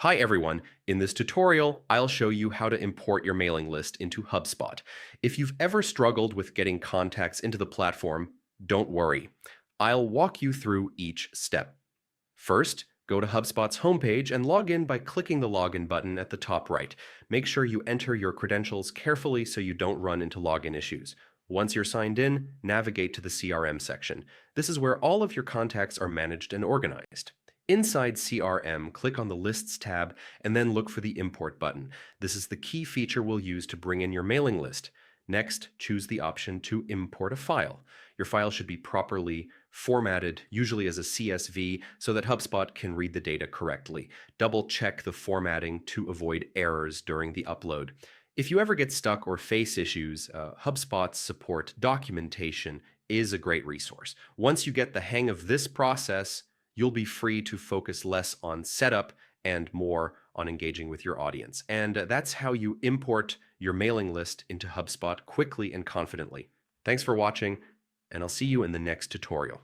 Hi everyone, in this tutorial, I'll show you how to import your mailing list into Hubspot. If you've ever struggled with getting contacts into the platform, don't worry. I'll walk you through each step. First, go to HubSpot's homepage and log in by clicking the login button at the top right. Make sure you enter your credentials carefully so you don't run into login issues. Once you're signed in, navigate to the CRM section. This is where all of your contacts are managed and organized. Inside CRM, click on the Lists tab and then look for the Import button. This is the key feature we'll use to bring in your mailing list. Next, choose the option to import a file. Your file should be properly formatted, usually as a CSV, so that HubSpot can read the data correctly. Double check the formatting to avoid errors during the upload. If you ever get stuck or face issues, HubSpot's support documentation is a great resource. Once you get the hang of this process, you'll be free to focus less on setup and more on engaging with your audience. And that's how you import your mailing list into HubSpot quickly and confidently. Thanks for watching, and I'll see you in the next tutorial.